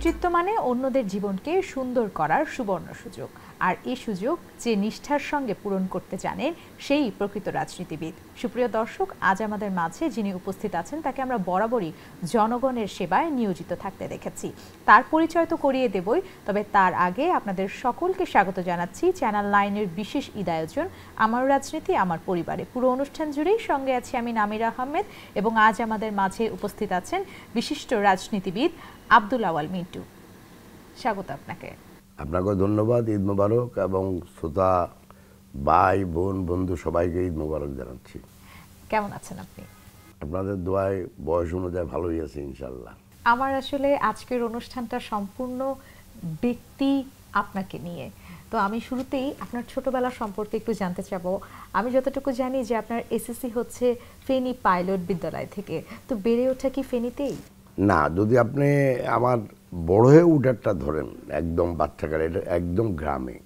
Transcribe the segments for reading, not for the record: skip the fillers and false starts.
নেতৃত্ব মানে অন্যদের জীবনকে সুন্দর করার সুবর্ণ সুযোগ, আর এই সুযোগ যে নিষ্ঠার সঙ্গে পূরণ করতে জানেন সেই প্রকৃত রাজনীতিবিদ। সুপ্রিয় দর্শক, আজ আমাদের মাঝে যিনি উপস্থিত আছেন তাকে আমরা বরাবরই জনগণের সেবায় নিয়োজিত থাকতে দেখেছি। তার পরিচয় তো করিয়ে দেবই, তবে তার আগে আপনাদের সকলকে স্বাগত জানাচ্ছি চ্যানেল 9-এর বিশেষ ঈদ আয়োজন আমার রাজনীতি আমার পরিবারে। পুরো অনুষ্ঠান জুড়েই সঙ্গে আছি আমি নামিরা আহমেদ, এবং আজ আমাদের মাঝে উপস্থিত আছেন বিশিষ্ট রাজনীতিবিদ আব্দুল আওয়াল মিন্টু। স্বাগত আপনাকে। আপনাকে ধন্যবাদ। ঈদ মোবারক, এবং শ্রোতা ভাই বোন বন্ধু সবাইকে ঈদ মোবারক জানাচ্ছি। কেমন আছেন আপনি? আপনাদের দোয়ায় বয়স অনুযায়ী ভালোই আছে ইনশাল্লাহ। আমার আসলে আজকের অনুষ্ঠানটা সম্পূর্ণ ব্যক্তি আপনাকে নিয়ে, তো আমি শুরুতেই আপনার ছোটবেলা সম্পর্কে একটু জানতে চাবো। আমি যতটুকু জানি যে আপনার এসএসসি হচ্ছে ফেনী পাইলট বিদ্যালয় থেকে, তো বেড়ে ওঠা কি ফেনীতেই? না, যদি আপনি আমার বড় হয়ে উঠারটা ধরেন একদম বাচ্চাকালে, এটা একদম গ্রামে,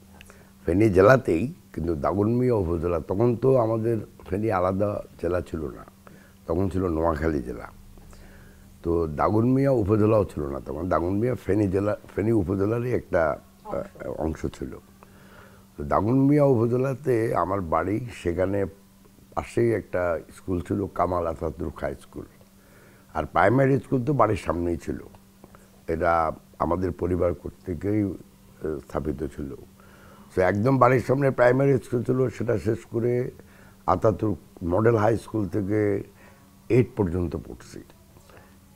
ফেনী জেলাতেই, কিন্তু দাগনমিয়া উপজেলা। তখন তো আমাদের ফেনী আলাদা জেলা ছিল না, তখন ছিল নোয়াখালী জেলা। তো দাগনমিয়া উপজেলাও ছিল না তখন, দাগনমিয়া ফেনী জেলা, ফেনী উপজেলারই একটা অংশ ছিল। তো দাগনমিয়া উপজেলাতে আমার বাড়ি, সেখানে পাশেই একটা স্কুল ছিল কামাল আতাতুর্ক হাই স্কুল, আর প্রাইমারি স্কুল তো বাড়ির সামনেই ছিল। এটা আমাদের পরিবার কর্তৃকই স্থাপিত ছিল। তো একদম বাড়ির সামনে প্রাইমারি স্কুল ছিল, সেটা শেষ করে আতাতুর্ক মডেল হাই স্কুল থেকে 8 পর্যন্ত পড়ছি।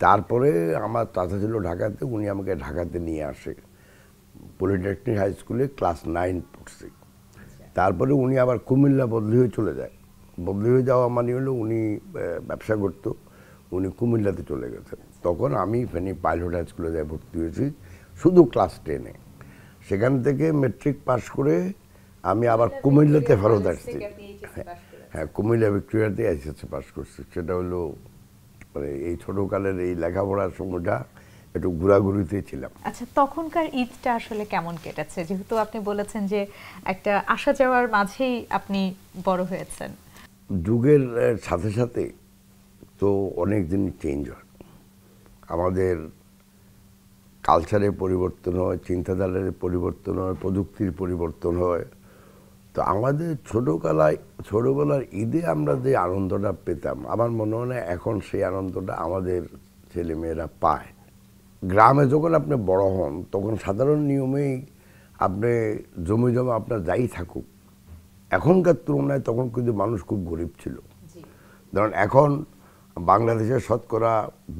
তারপরে আমার চাচা ছিল ঢাকাতে, উনি আমাকে ঢাকাতে নিয়ে আসে, পলিটেকনিক হাই স্কুলে ক্লাস 9 পড়ছি। তারপরে উনি আবার কুমিল্লা বদলি হয়ে চলে যায়। বদলি হয়ে যাওয়া মানে হলো উনি ব্যবসা করতো, উনি কুমিল্লাতে চলে গেছেন। তখন আমি ফেনী পাইলট হাই স্কুলে যাই ভর্তি হয়েছি, শুধু ক্লাস 10-এ। সেখান থেকে মেট্রিক পাস করে আমি আবার কুমিল্লাতে ফেরত আসছি। হ্যাঁ, কুমিল্লা ভিক্টোরিয়াতে এইচএসসি পাস করছি। সেটা হলো মানে এই ছোটোকালের এই লেখাপড়ার সময়টা একটু ঘোরাঘুরিতে ছিলাম। আচ্ছা, তখনকার ঈদটা আসলে কেমন কেটেছে, যেহেতু আপনি বলেছেন যে একটা আসা যাওয়ার মাঝেই আপনি বড় হয়েছেন? যুগের সাথে সাথে তো অনেক জিনিস চেঞ্জ হয়, আমাদের কালচারের পরিবর্তন হয়, চিন্তাধারার পরিবর্তন হয়, প্রযুক্তির পরিবর্তন হয়। তো আমাদের ছোটোবেলার ঈদে আমরা যে আনন্দটা পেতাম, আমার মনে হয় না এখন সেই আনন্দটা আমাদের ছেলেমেয়েরা পায়। গ্রামে যখন আপনি বড় হন, তখন সাধারণ নিয়মেই আপনি জমি জমা আপনার যাই থাকুক, এখনকার তুলনায় তখন কিন্তু মানুষ খুব গরিব ছিল। ধরুন এখন বাংলাদেশের শতকরা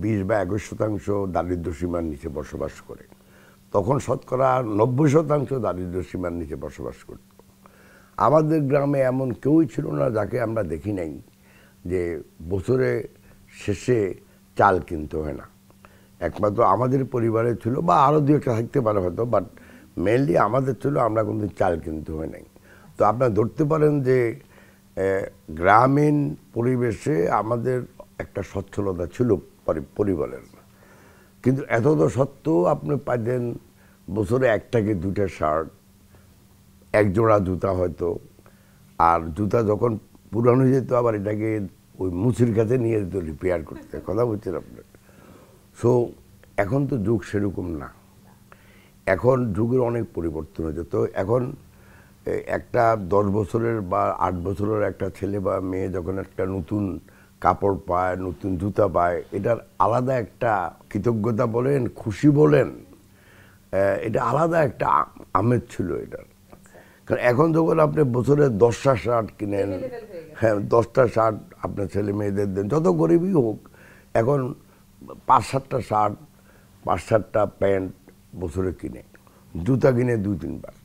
20 বা 21% দারিদ্র সীমার নিচে বসবাস করে, তখন শতকরা 90% দারিদ্র সীমার নিচে বসবাস করত। আমাদের গ্রামে এমন কেউই ছিল না যাকে আমরা দেখি নাই যে বছরে শেষে চাল কিনতে হয় না। একমাত্র আমাদের পরিবারে ছিল, বা আরও 2-একটা থাকতে পারে হয়তো, বাট মেনলি আমাদের ছিল, আমরা কিন্তু চাল কিনতে হয় নাই। তো আপনারা ধরতে পারেন যে গ্রামীণ পরিবেশে আমাদের একটা সচ্ছলতা ছিল পরিবারের। কিন্তু এত সত্ত্বেও আপনি পাইতেন বছরে 1টা কি 2টা শার্ট, 1 জোড়া জুতা হয়তো, আর জুতা যখন পুরানো হয়ে যেত আবার এটাকে ওই মুচির কাছে নিয়ে যেত রিপেয়ার করতে। কথা বলছেন আপনার? সো এখন তো যুগ সেরকম না, এখন যুগের অনেক পরিবর্তন হয়েছে। তো এখন একটা 10 বছরের বা 8 বছরের একটা ছেলে বা মেয়ে যখন একটা নতুন কাপড় পায়, নতুন জুতা পায়, এটার আলাদা একটা কৃতজ্ঞতা বলেন, খুশি বলেন, এটা আলাদা একটা আমেজ ছিল এটার। কারণ এখন যখন আপনি বছরে 10টা শার্ট কিনেন, হ্যাঁ 10টা শার্ট আপনার ছেলে মেয়েদের দেন, যত গরিবই হোক, এখন 5-7টা শার্ট, 5-7টা প্যান্ট বছরে কিনে, জুতা কিনে 2-3 বার।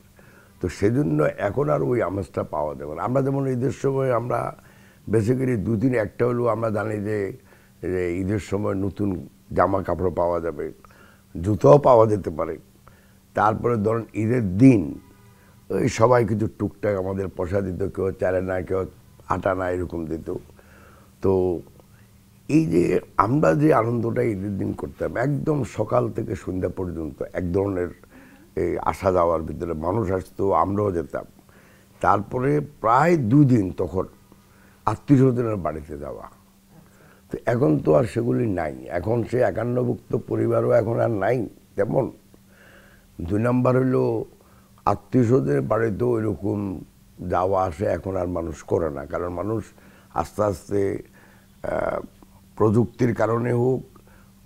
তো সেজন্য এখন আর ওই আমেজটা পাওয়া যাবে না। আমরা যেমন ঈদের সময় আমরা বেসিক্যালি 2-3 একটা হলেও আমরা জানি যে ঈদের সময় নতুন জামা কাপড় পাওয়া যাবে, জুতাও পাওয়া যেতে পারে। তারপরে ধরুন ঈদের দিন ওই সবাই কিছু টুকটাক আমাদের পয়সা দিত, কেউ চালে না, কেউ আটা না, এরকম দিত। তো এই যে আমরা যে আনন্দটা ঈদের দিন করতাম, একদম সকাল থেকে সন্ধ্যা পর্যন্ত এক ধরনের এই আসা যাওয়ার ভিতরে মানুষ আসতো, আমরাও যেতাম। তারপরে প্রায় 2 দিন তখন আত্মীয়স্বজনের বাড়িতে যাওয়া। তো এখন তো আর সেগুলি নাই, এখন সে একান্নভুক্ত পরিবারও এখন আর নাই তেমন। দুই নাম্বার হলো আত্মীয় স্বজনের বাড়িতেও এরকম যাওয়া আসে এখন আর মানুষ করে না, কারণ মানুষ আস্তে আস্তে প্রযুক্তির কারণে হোক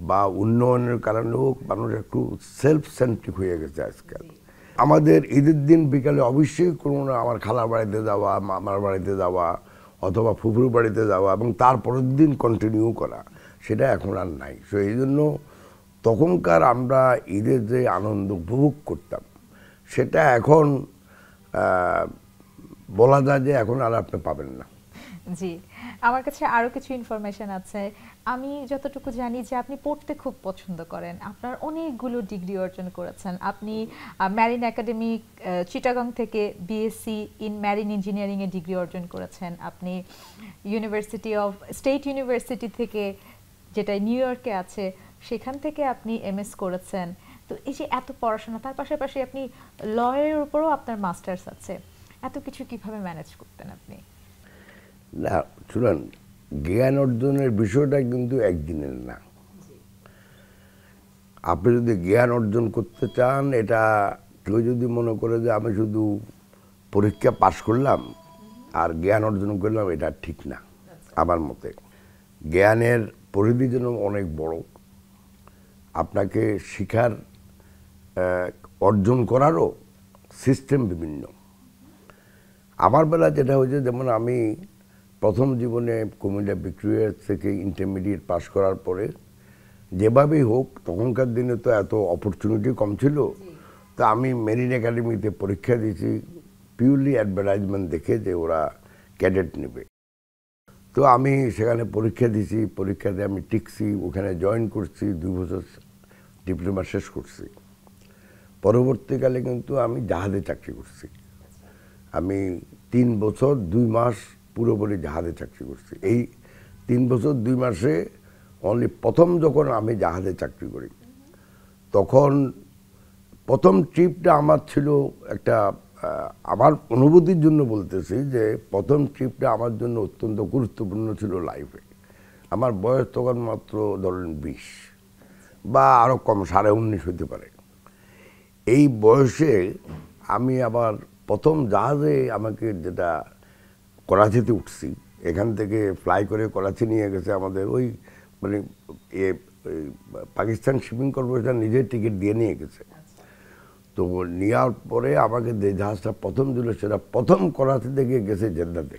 বা উন্নয়নের কারণে হোক মানুষ একটু সেলফ সেন্ট্রিক হয়ে গেছে আজকাল। আমাদের ঈদের দিন বিকালে অবশ্যই কোনো না আমার খালার বাড়িতে যাওয়া, মামার বাড়িতে যাওয়া অথবা ফুফুর বাড়িতে যাওয়া এবং তারপরের দিন কন্টিনিউ করা, সেটা এখন আর নাই। সো এই জন্য তখনকার আমরা ঈদের যে আনন্দ উপভোগ করতাম সেটা এখন বলা যায় যে এখন আর আপনি পাবেন না। জি, আমার কাছে আরো কিছু ইনফরমেশন আছে। আমি যতটুকু জানি যে আপনি পড়তে খুব পছন্দ করেন, আপনার অনেকগুলো ডিগ্রি অর্জন করেছেন। আপনি ম্যারিন একাডেমি চিটাগং থেকে বিএসসি ইন ম্যারিন ইঞ্জিনিয়ারিং এ ডিগ্রি অর্জন করেছেন। আপনি স্টেট ইউনিভার্সিটি থেকে, যেটা নিউ ইয়র্কে আছে, সেখান থেকে আপনি এমএস করেছেন। তো এই যে এত পড়াশোনা, তার পাশাপাশি আপনি লয়ের উপরও আপনার মাস্টার্স আছে, এত কিছু কিভাবে ম্যানেজ করতেন আপনি? না শুনুন, জ্ঞান অর্জনের বিষয়টা কিন্তু একদিনের না। আপনি যদি জ্ঞান অর্জন করতে চান, এটা কেউ যদি মনে করে যে আমি শুধু পরীক্ষা পাশ করলাম আর জ্ঞান অর্জন করলাম, এটা ঠিক না আমার মতে। জ্ঞানের পরিধি যেন অনেক বড়, আপনাকে শিখার অর্জন করারও সিস্টেম বিভিন্ন। আমার বেলা যেটা হয়েছে, যেমন আমি প্রথম জীবনে কুমিল্লা ভিক্টোরিয়া থেকে ইন্টারমিডিয়েট পাশ করার পরে যেভাবেই হোক, তখনকার দিনে তো এত অপরচুনিটি কম ছিল, তা আমি মেরিন একাডেমিতে পরীক্ষা দিয়েছি পিওরলি অ্যাডভার্টাইজমেন্ট দেখে যে ওরা ক্যাডেট নেবে। তো আমি সেখানে পরীক্ষা দিয়েছি, পরীক্ষাতে আমি টিকছি, ওখানে জয়েন করছি, 2 বছর ডিপ্লোমা শেষ করছি। পরবর্তীকালে কিন্তু আমি জাহাজে চাকরি করছি। আমি 3 বছর 2 মাস পুরোপুরি জাহাজে চাকরি করছি। এই 3 বছর 2 মাসে অনলি প্রথম যখন আমি জাহাজে চাকরি করি, তখন প্রথম ট্রিপটা আমার ছিল একটা, আমার অনুভূতির জন্য বলতেছি যে প্রথম ট্রিপটা আমার জন্য অত্যন্ত গুরুত্বপূর্ণ ছিল লাইফে। আমার বয়স তখন মাত্র ধরেন 20 বা আরও কম, 19.5 হতে পারে। এই বয়সে আমি আবার প্রথম জাহাজে আমাকে, যেটা করাচিতে উঠছি, এখান থেকে ফ্লাই করে করাচি নিয়ে গেছে আমাদের ওই মানে পাকিস্তান শিপিং কর্পোরেশন নিজের টিকিট দিয়ে নিয়ে গেছে। তো নেওয়ার পরে আমাকে যে জাহাজটা প্রথম দিল, সেটা প্রথম করাচি থেকে গেছে জেদ্দাতে।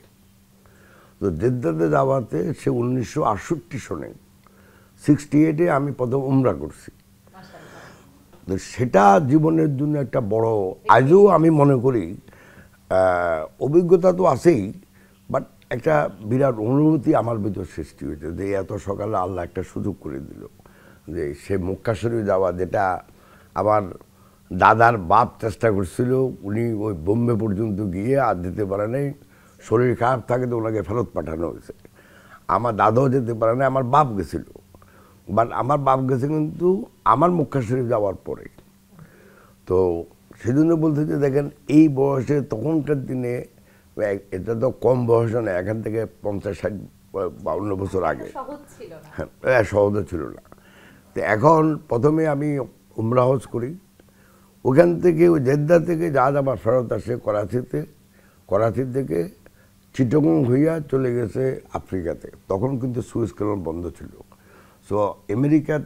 তো জেদ্দাতে যাওয়াতে সে 1968 সনে 68-এ আমি প্রথম উমরা করছি। তো সেটা জীবনের জন্য একটা বড়, আজও আমি মনে করি অভিজ্ঞতা তো আছেই, বাট একটা বিরাট অনুভূতি আমার ভিতর সৃষ্টি হয়েছে যে এত সকালে আল্লাহ একটা সুযোগ করে দিল যে সে মক্কা শরীফ যাওয়া, যেটা আমার দাদার বাপ চেষ্টা করছিল। উনি ওই বোম্বে পর্যন্ত গিয়ে আর যেতে পারে নাই, শরীর খারাপ থাকে তো ওনাকে ফেরত পাঠানো হয়েছে। আমার দাদাও যেতে পারে না, আমার বাপ গেছিল। বাট আমার বাপ গেছে কিন্তু আমার মক্কা শরীফ যাওয়ার পরে। তো সেজন্য বলতে যে দেখেন, এই বয়সে তখনকার দিনে, এটা তো কম বয়স না, এখান থেকে 50, 60, 52 বছর আগে হ্যাঁ সহজ ছিল না। তো এখন প্রথমে আমি উমরা হজ করি, ওখান থেকে ওই জেদ্দা থেকে জাহাজ আবার ফেরত আসে করাচিতে, করাচি থেকে চিটাগং হইয়া চলে গেছে আফ্রিকাতে। তখন কিন্তু সুয়েজ ক্যানাল বন্ধ ছিল। সো আমেরিকার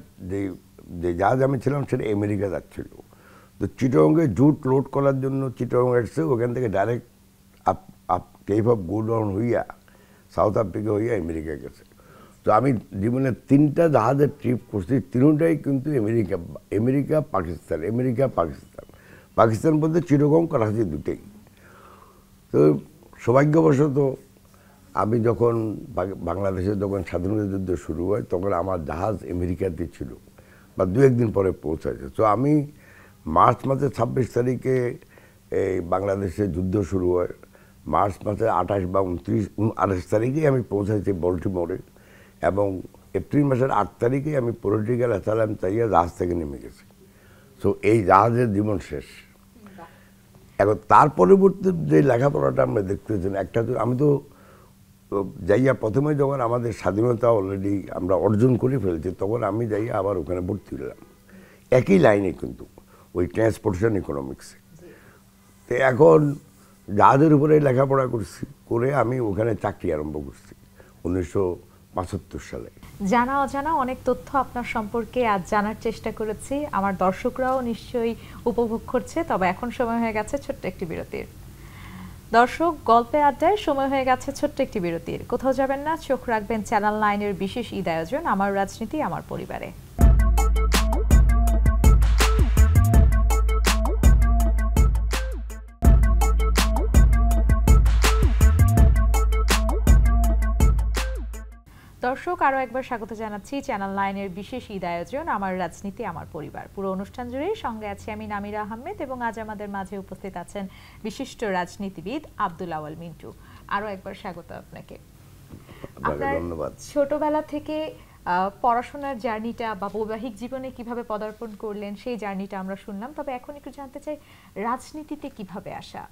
যে জাহাজ আমি ছিলাম সেটা আমেরিকা যাচ্ছিল। তো চিটাগংয়ে জুট লোড করার জন্য চিটাগং এসছে, ওখান থেকে direct cape of good down হইয়া সাউথ আফ্রিকা হইয়া আমেরিকা গেছে। তো আমি জীবনে 3টা জাহাজের ট্রিপ করছি, 3টাই কিন্তু আমেরিকা পাকিস্তান, আমেরিকা পাকিস্তান। পাকিস্তান বলতে চিটাগং করাচি দুটেই। তো সৌভাগ্যবশত আমি যখন বাংলাদেশে যখন স্বাধীনতা যুদ্ধ শুরু হয়, তখন আমার জাহাজ আমেরিকাতে ছিল বা 2-1 দিন পরে পৌঁছাইছে। তো আমি মার্চ মাসের 26 তারিখে এই বাংলাদেশে যুদ্ধ শুরু হয়। মার্চ মাসে 28 বা 29 তারিখেই আমি পৌঁছাইছি বল্টিমোরে, এবং এপ্রিল মাসের 8 তারিখে আমি পলিটিক্যাল অ্যাসাইলাম চাইয়া জাহাজ থেকে নেমে গেছি। সো এই জাহাজের জীবন শেষ। এখন তার পরবর্তী যে লেখাপড়াটা আমরা দেখতেছি, একটা আমি তো যাইয়া প্রথমে যখন আমাদের স্বাধীনতা অলরেডি আমরা অর্জন করে ফেলছি, তখন আমি যাইয়া আবার ওখানে ভর্তি হলাম একই লাইনে। কিন্তু ওই ট্রান্সপোর্টেশন ইকোনমিক্সে। তো এখন জাহাজের উপরে লেখাপড়া করছি, করে আমি ওখানে চাকরি আরম্ভ করছি 1975 সালে। জানা অজানা অনেক তথ্য আপনার সম্পর্কে আজ জানার চেষ্টা করেছি, আমার দর্শকরাও নিশ্চয়ই উপভোগ করছে। তবে এখন সময় হয়ে গেছে ছোট্ট একটি বিরতির। দর্শক, গল্পে আড্ডায় সময় হয়ে গেছে ছোট্ট একটি বিরতির। কোথাও যাবেন না, চোখ রাখবেন চ্যানেল 9-এর বিশেষ ঈদ আয়োজন আমার রাজনীতি আমার পরিবারে। দর্শক, আরও একবার স্বাগত জানাচ্ছি চ্যানেল 9-এর বিশেষ ঈদ আয়োজন আমার রাজনীতি আমার পরিবার। পুরো অনুষ্ঠান জুড়েই সঙ্গে আছি আমি নামিরা আহমেদ, এবং আজ আমাদের মাঝে উপস্থিত আছেন বিশিষ্ট রাজনীতিবিদ আব্দুল আওয়াল মিন্টু। আরও একবার স্বাগত আপনাকে। আপনার ছোটবেলা থেকে পড়াশোনার জার্নিটা বা বৈবাহিক জীবনে কিভাবে পদার্পণ করলেন সেই জার্নিটা আমরা শুনলাম, তবে এখন একটু জানতে চাই রাজনীতিতে কিভাবে আসা।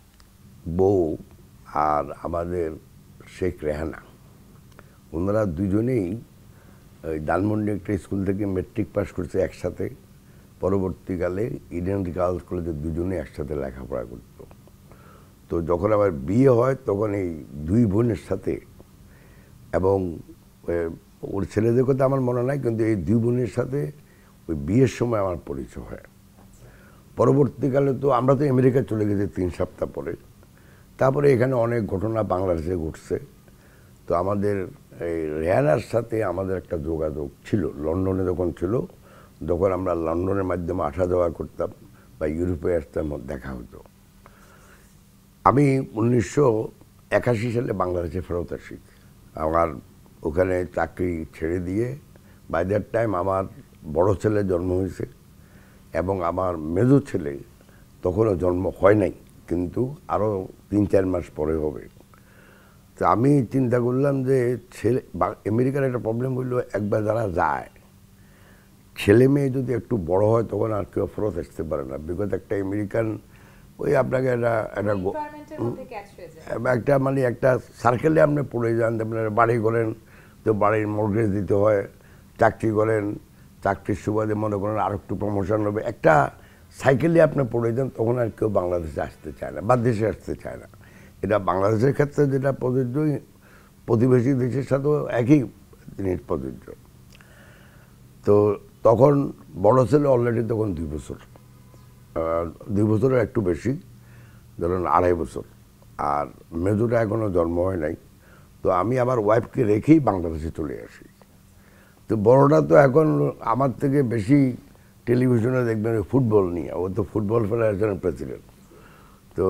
বউ আর আমাদের শেখ রেহানা, ওনারা দুজনেই ওই ধানমন্ডি একটা স্কুল থেকে মেট্রিক পাস করছে একসাথে। পরবর্তীকালে ইডেন গার্লস কলেজে দুজনে একসাথে লেখাপড়া করতো। তো যখন আমার বিয়ে হয় তখন এই দুই বোনের সাথে, এবং ওর ছেলেদের কথা আমার মনে নাই, কিন্তু এই দুই বোনের সাথে ওই বিয়ের সময় আমার পরিচয় হয়। পরবর্তীকালে তো আমরা তো আমেরিকা চলে গেছি 3 সপ্তাহ পরে। তারপরে এখানে অনেক ঘটনা বাংলাদেশে ঘটছে। তো আমাদের এই রেহানার সাথে আমাদের একটা যোগাযোগ ছিল লন্ডনে যখন ছিল, তখন আমরা লন্ডনের মাধ্যমে আসা যাওয়া করতাম বা ইউরোপে আসতাম, দেখা হতো। আমি 1981 সালে বাংলাদেশে ফেরত আসি। আমার ওখানে চাকরি ছেড়ে দিয়ে বাই দ্যাট টাইম আমার বড় ছেলে জন্ম হয়েছে, এবং আমার মেজো ছেলে তখনও জন্ম হয় নাই, কিন্তু আরও 3-4 মাস পরে হবে। তো আমি চিন্তা করলাম যে ছেলে আমেরিকার একটা প্রবলেম হইল, একবার যারা যায় ছেলে মেয়ে যদি একটু বড় হয় তখন আর কেউ ফেরত আসতে পারে না। বিকজ একটা আমেরিকান ওই আপনাকে একটা মানে একটা সার্কেলে আপনি পড়ে যান। আপনার বাড়ি করেন তো বাড়ির মর্গেজ দিতে হয়, চাকরি করেন, চাকরির সুবাদে মনে করেন আর একটু প্রমোশন হবে, একটা সাইকেলে আপনি পড়ে যান, তখন আর কেউ বাংলাদেশে আসতে চায় না বা দেশে আসতে চায় না। এটা বাংলাদেশের ক্ষেত্রে যেটা প্রযোজ্য, প্রতিবেশী দেশের সাথেও একই জিনিস প্রযোজ্য। তো তখন বড় ছেলে অলরেডি তখন 2 বছর, 2 বছরের একটু বেশি, ধরুন 2.5 বছর, আর মেজোটা এখনও জন্ম হয় নাই। তো আমি আমার ওয়াইফকে রেখেই বাংলাদেশে চলে আসি। তো বড়টা তো এখন আমার থেকে বেশি টেলিভিশনে দেখবেন ফুটবল নিয়ে, ও তো ফুটবল ফেডারেশনের প্রেসিডেন্ট। তো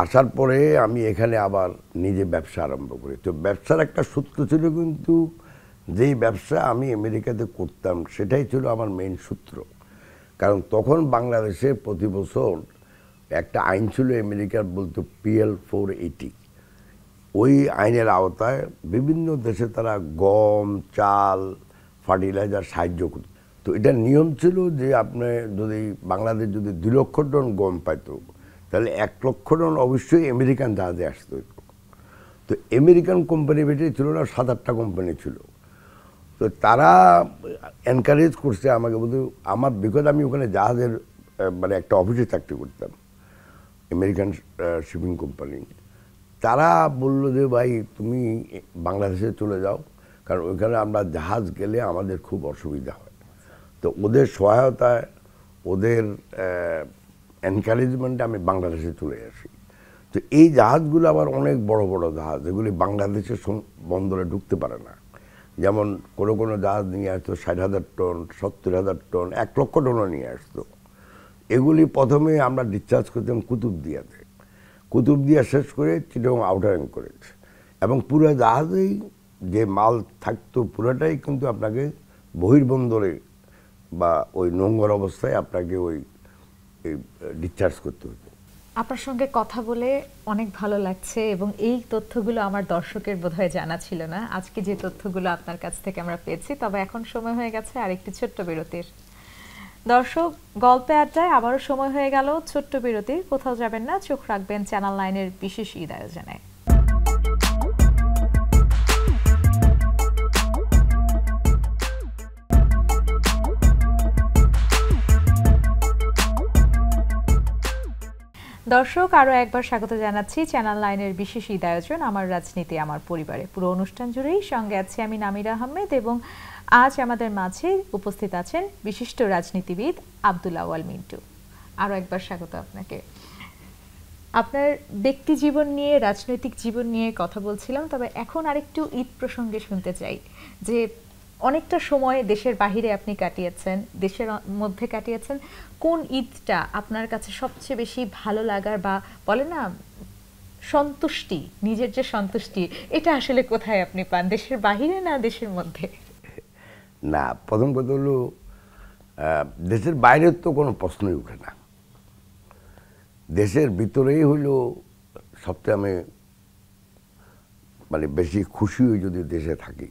আসার পরে আমি এখানে আবার নিজে ব্যবসা আরম্ভ করি। তো ব্যবসার একটা সূত্র ছিল, কিন্তু যেই ব্যবসা আমি আমেরিকাতে করতাম সেটাই ছিল আমার মেইন সূত্র। কারণ তখন বাংলাদেশে প্রতি বছর একটা আইন ছিল আমেরিকার, বলতো PL 480। ওই আইনের আওতায় বিভিন্ন দেশে তারা গম, চাল, ফার্টিলাইজার সাহায্য করত। তো এটা নিয়ম ছিল যে আপনি যদি বাংলাদেশ যদি 2 লক্ষ টন গম পাইত, তাহলে 1 লক্ষ টন অবশ্যই আমেরিকান জাহাজে আসতে হইত। তো আমেরিকান কোম্পানি বেটে ছিল না, 7-8টা কোম্পানি ছিল। তো তারা এনকারেজ করছে আমাকে, বলতে আমার বিকজ আমি ওখানে জাহাজের মানে একটা অফিসে চাকরি করতাম, আমেরিকান শিপিং কোম্পানি। তারা বললো যে ভাই তুমি বাংলাদেশে চলে যাও, কারণ ওইখানে আমরা জাহাজ গেলে আমাদের খুব অসুবিধা হয়। তো ওদের সহায়তায়, ওদের এনকারেজমেন্টে আমি বাংলাদেশে চলে আসি। তো এই জাহাজগুলো আবার অনেক বড় বড় জাহাজ, এগুলি বাংলাদেশের বন্দরে ঢুকতে পারে না। যেমন কোনো জাহাজ নিয়ে আসতো 60,000 টন, 70,000 টন, 1 লক্ষ টনও নিয়ে আসতো। এগুলি প্রথমে আমরা ডিসচার্জ করতাম কুতুবদিয়াতে, কুতুবদিয়া শেষ করে চিটাগং আউটার অ্যাঙ্করেজ, এবং পুরো জাহাজেই যে মাল থাকতো পুরোটাই কিন্তু আপনাকে বহির্বন্দরে বা ওই নোংর অবস্থায় আপনাকে ওই ডিসচার্জ করতে হতো। আপনার সঙ্গে কথা বলে অনেক ভালো লাগছে, এবং এই তথ্যগুলো আমার দর্শকের বোধহয় জানা ছিল না। আজকে যে তথ্যগুলো আপনার কাছ থেকে আমরা পেয়েছি, তবে এখন সময় হয়ে গেছে আরেকটি ছোট্ট বিরতির। দর্শক, গল্পে আড্ডায় আবারও সময় হয়ে গেল ছোট্ট বিরতির। কোথাও যাবেন না, চোখ রাখবেন চ্যানেল 9-এর বিশেষ ঈদ আয়োজনে। দর্শক, আরও একবার স্বাগত জানাচ্ছি চ্যানেল 9-এর বিশেষ ঈদ আয়োজন আমার রাজনীতি আমার পরিবারে। পুরো অনুষ্ঠান জুড়েই সঙ্গে আছি আমি নামিরা আহমেদ, এবং আজ আমাদের মাঝে উপস্থিত আছেন বিশিষ্ট রাজনীতিবিদ আব্দুল আউয়াল মিন্টু। আরও একবার স্বাগত আপনাকে। আপনার ব্যক্তি জীবন নিয়ে, রাজনৈতিক জীবন নিয়ে কথা বলছিলাম, তবে এখন আরেকটু ঈদ প্রসঙ্গে শুনতে চাই যে অনেকটা সময় দেশের বাহিরে আপনি কাটিয়েছেন, দেশের মধ্যে কাটিয়েছেন। কোন ঈদটা আপনার কাছে সবচেয়ে বেশি ভালো লাগার, বা বলে না সন্তুষ্টি, নিজের যে সন্তুষ্টি, এটা আসলে কোথায় আপনি পান, দেশের বাহিরে না দেশের মধ্যে? না, প্রথম কথা হলো দেশের বাইরের তো কোনো প্রশ্নই উঠে না। দেশের ভিতরেই হইল সবচেয়ে আমি মানে বেশি খুশি হই যদি দেশে থাকি।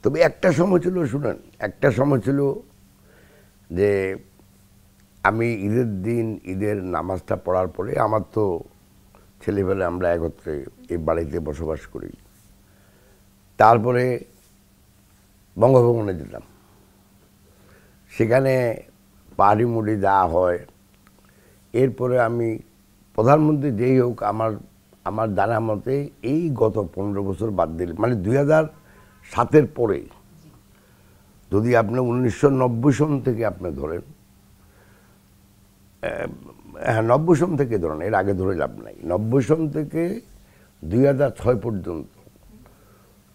তবে একটা সময় ছিল, শুনেন, একটা সময় ছিল যে আমি ঈদের দিন ঈদের নামাজটা পড়ার পরে, আমার তো ছেলেবেলা আমরা একত্রে এই বাড়িতে বসবাস করি, তারপরে বঙ্গভবনে যেতাম, সেখানে পাহাড়ি মুড়ি দেওয়া হয়। এরপরে আমি প্রধানমন্ত্রী যেই হোক, আমার জানা মতে এই গত 15 বছর বাদ দিলে, মানে 2007-এর পরে, যদি আপনি 1990 সন থেকে আপনি ধরেন, হ্যাঁ 90 সন থেকে ধরেন, এর আগে ধরে লাভ নাই, 90 সন থেকে 2006 পর্যন্ত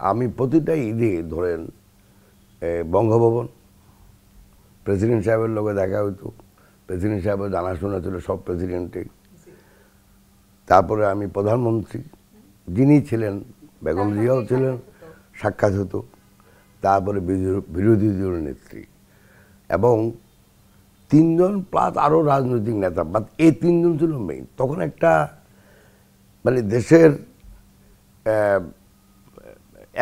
আমি প্রতিটা ঈদে ধরেন বঙ্গভবন, প্রেসিডেন্ট সাহেবের লোকে দেখা হইতো, প্রেসিডেন্ট সাহেবের জানাশোনা ছিল সব প্রেসিডেন্টে। তারপরে আমি প্রধানমন্ত্রী যিনি ছিলেন, বেগম জিয়াও ছিলেন, সাক্ষাৎ হতো। তারপরে বিরোধী দল নেত্রী এবং 3 জন প্লাস আরও রাজনৈতিক নেতা, বাট এই 3 জন ছিল মেইন। তখন একটা মানে দেশের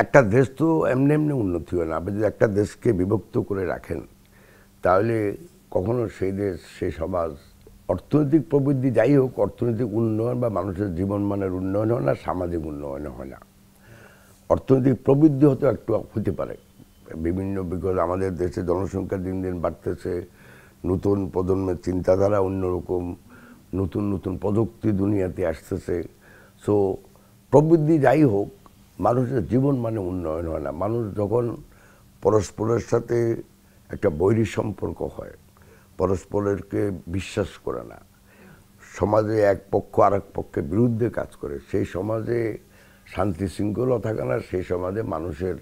একটা দেশ তো এমনি এমনি উন্নতি হয় না। আপনি যদি একটা দেশকে বিভক্ত করে রাখেন, তাহলে কখনো সেই দেশ, সেই সমাজ, অর্থনৈতিক প্রবৃদ্ধি যাই হোক, অর্থনৈতিক উন্নয়ন বা মানুষের জীবনমানের উন্নয়ন হয় না, সামাজিক উন্নয়ন হয় না। অর্থনৈতিক প্রবৃদ্ধি হয়তো একটু হতে পারে বিভিন্ন, বিকজ আমাদের দেশে জনসংখ্যা দিন দিন বাড়তেছে, নতুন প্রজন্মের চিন্তাধারা অন্যরকম, নতুন নতুন প্রযুক্তি দুনিয়াতে আসতেছে। সো প্রবৃদ্ধি যাই হোক, মানুষের জীবন মানে উন্নয়ন হয় না। মানুষ যখন পরস্পরের সাথে একটা বৈরী সম্পর্ক হয়, পরস্পরকে বিশ্বাস করে না, সমাজে এক পক্ষ আর এক পক্ষের বিরুদ্ধে কাজ করে, সেই সমাজে শান্তি শৃঙ্খলা থাকে না, সেই সমাজে মানুষের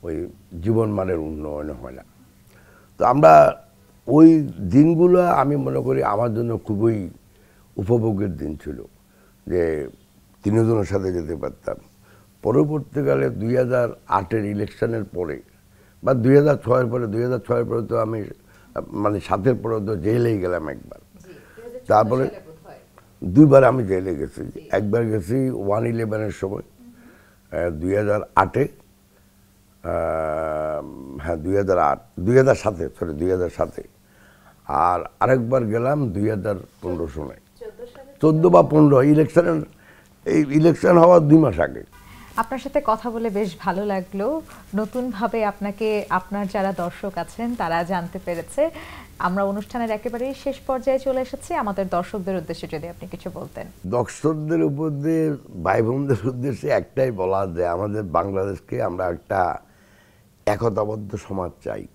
ওই জীবনমানের উন্নয়ন হয় না। তো আমরা ওই দিনগুলো আমি মনে করি আমার জন্য খুবই উপভোগের দিন ছিল, যে 3 জনের সাথে যেতে পারতাম। পরবর্তীকালে 2008-এর ইলেকশনের পরে বা 2006-এর পরে, 2006-এর পরে তো আমি মানে 7-এর পরে তো জেলেই গেলাম একবার। তারপরে 2বার আমি জেলে গেছি। একবার গেছি 1/11-এর সময় 2008-এ, হ্যাঁ 2007-এ, সরি 2007-এ, আর আরেকবার গেলাম 2015 সময়, 14 বা 15 ইলেকশনের, এই ইলেকশন হওয়ার 2 মাস আগে। আপনার সাথে কথা বলে বেশ ভালো লাগলো। নতুনভাবে আপনাকে, আপনার যারা দর্শক আছেন তারা জানতে পেরেছে। আমরা অনুষ্ঠানের একেবারেই শেষ পর্যায়ে চলে এসেছি। আমাদের দর্শকদের উদ্দেশ্যে যদি আপনি কিছু বলতেন। দর্শকদের উপর দিয়ে, ভাই বোনদের উদ্দেশ্যে একটাই বলা, যে আমাদের বাংলাদেশকে আমরা একটা একতাবদ্ধ সমাজ চাই।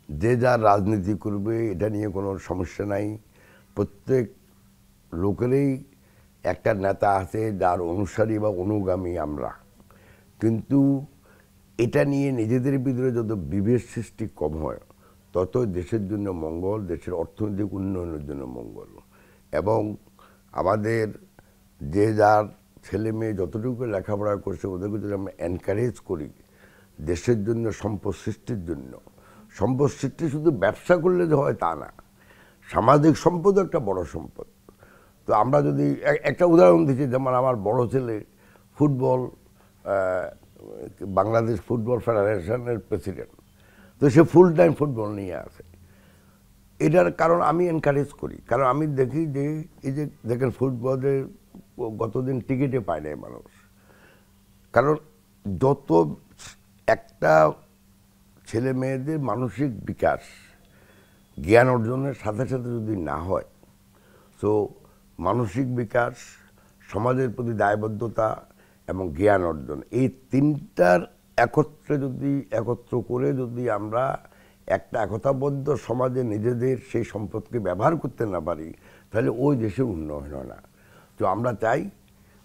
যে যার রাজনীতি করবে, এটা নিয়ে কোনো সমস্যা নাই। প্রত্যেক লোকেরই একটা নেতা আছে যার অনুসারী বা অনুগামী আমরা, কিন্তু এটা নিয়ে নিজেদের ভিতরে যত বিভেদ সৃষ্টি কম হয়, তত দেশের জন্য মঙ্গল, দেশের অর্থনৈতিক উন্নয়নের জন্য মঙ্গল। এবং আমাদের যে যার ছেলে মেয়ে যতটুকু লেখাপড়া করছে, ওদেরকে যদি আমরা এনকারেজ করি দেশের জন্য, সম্পদ সৃষ্টির জন্য, সম্পদ সৃষ্টি শুধু ব্যবসা করলে যে হয় তা না, সামাজিক সম্পদও একটা বড় সম্পদ। তো আমরা যদি একটা উদাহরণ দিচ্ছি, যেমন আমার বড় ছেলে ফুটবল, বাংলাদেশ ফুটবল ফেডারেশনের প্রেসিডেন্ট, তো সে ফুল টাইম ফুটবল নিয়ে আসে। এটার কারণ আমি এনকারেজ করি, কারণ আমি দেখি যে এই যে দেখেন ফুটবলের গতদিন টিকিটে পায় নাই মানুষ, কারণ যত একটা ছেলে মেয়েদের মানসিক বিকাশ জ্ঞান অর্জনের সাথে সাথে যদি না হয়, তো মানসিক বিকাশ, সমাজের প্রতি দায়বদ্ধতা এবং জ্ঞান অর্জন, এই তিনটার একত্র করে যদি আমরা একটা একতাবদ্ধ সমাজে নিজেদের সেই সম্পদকে ব্যবহার করতে না পারি, তাহলে ওই দেশের উন্নয়ন হয় না। তো আমরা চাই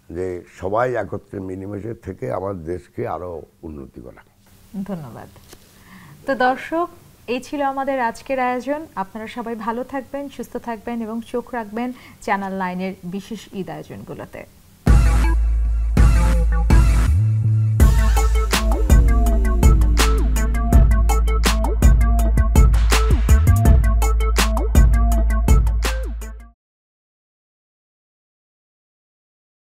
যে সবাই একত্রে মিলেমিশে থেকে আমার দেশকে আরো উন্নতি করা। ধন্যবাদ। তো দর্শক, এই ছিল আমাদের আজকের আয়োজন। আপনারা সবাই ভালো থাকবেন, সুস্থ থাকবেন এবং চোখ রাখবেন চ্যানেল 9-এর বিশেষ ঈদ আয়োজনগুলোতে।